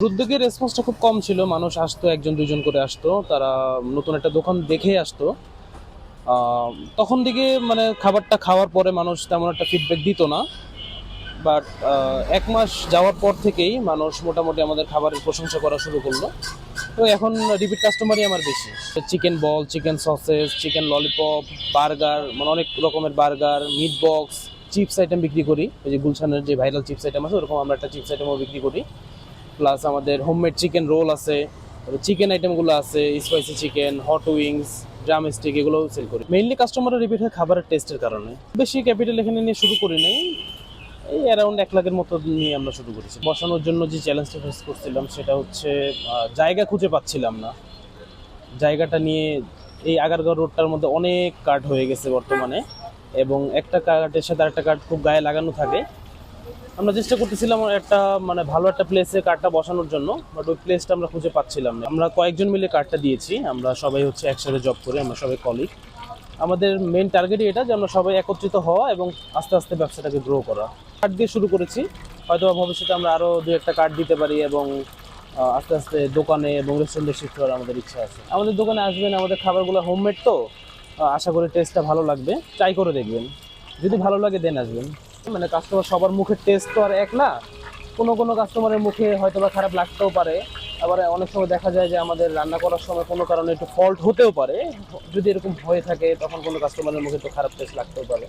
উদ্যোগের রেসপন্সটা খুব কম ছিল। মানুষ আসতো, একজন দুইজন করে আসতো, তারা নতুন একটা দোকান দেখে আসতো। আহ, তখন থেকে মানে খাবারটা খাওয়ার পরে মানুষ তেমন একটা ফিডব্যাক দিত না। বাট 1 মাস যাওয়ার পর থেকেই মানুষ মোটামুটি আমাদের খাবারের প্রশংসা করা শুরু করলো। তো এখন রিপিট কাস্টমারই আমার বেশি। চিকেন বল, chicken sausages, chicken lollipop, burger, মানে অনেক রকমের burger, meat box, chips item বিক্রি করি। ওই যে গুলশানের যে ভাইরাল চিপস আইটেম আছে, ওরকম আমরা একটা চিপস আইটেমও বিক্রি করি। প্লাস আমাদের হোমমেড চিকেন রোল আছে, চিকেন আইটেমগুলো আছে, spicy chicken, hot wings, drum stick, এগুলোও সেল করি। মেইনলি কাস্টমারের রিপিট হয় খাবারের টেস্টের কারণে। বেশি ক্যাপিটাল এখানে নিয়ে শুরু করি নাই, এই অ্যারাউন্ড 1 লাখের মতো নিয়ে আমরা শুরু করেছি। বসানোর জন্য যে চ্যালেঞ্জটা ফেস করছিলাম সেটা হচ্ছে জায়গা খুঁজে পাচ্ছিলাম না। জায়গাটা নিয়ে এই আগারগাঁও রোডটার মধ্যে অনেক কার্ড হয়ে গেছে বর্তমানে, এবং একটা কার্ডের সাথে আরেকটা কার্ড খুব গায়ে লাগানো থাকে। আমরা চেষ্টা করতেছিলাম একটা মানে ভালো একটা প্লেসে কার্ডটা বসানোর জন্য, বাট ওই প্লেসটা আমরা খুঁজে পাচ্ছিলাম না। আমরা কয়েকজন মিলে কার্ডটা দিয়েছি, আমরা সবাই হচ্ছে একসাথে জব করি, আমরা সবাই কলিগ। আমাদের মেন টার্গেটই এটা যে আমরা সবাই একত্রিত হওয়া এবং আস্তে আস্তে ব্যবসাটাকে গ্রো করা। কার্ড দিয়ে শুরু করেছি, হয়তো ভবিষ্যতে আমরা আরও দু একটা কার্ড দিতে পারি, এবং আস্তে আস্তে দোকানে এবং রেস্টুরেন্টে শিফট করার আমাদের ইচ্ছা আছে। আমাদের দোকানে আসবেন, আমাদের খাবারগুলো হোমমেড, তো আশা করি টেস্টটা ভালো লাগবে। ট্রাই করে দেখবেন, যদি ভালো লাগে দেন আসবেন। মানে কাস্টমার সবার মুখের টেস্ট তো আর এক না, কোনো কোনো কাস্টমারের মুখে হয়তো বা খারাপ লাগতেও পারে। আবার অনেক সময় দেখা যায় যে আমাদের রান্না করার সময় কোনো কারণে একটু ফল্ট হতেও পারে। যদি এরকম হয়ে থাকে তখন কোনো কাস্টমারের মুখে তো খারাপ টেস্ট লাগতেও পারে।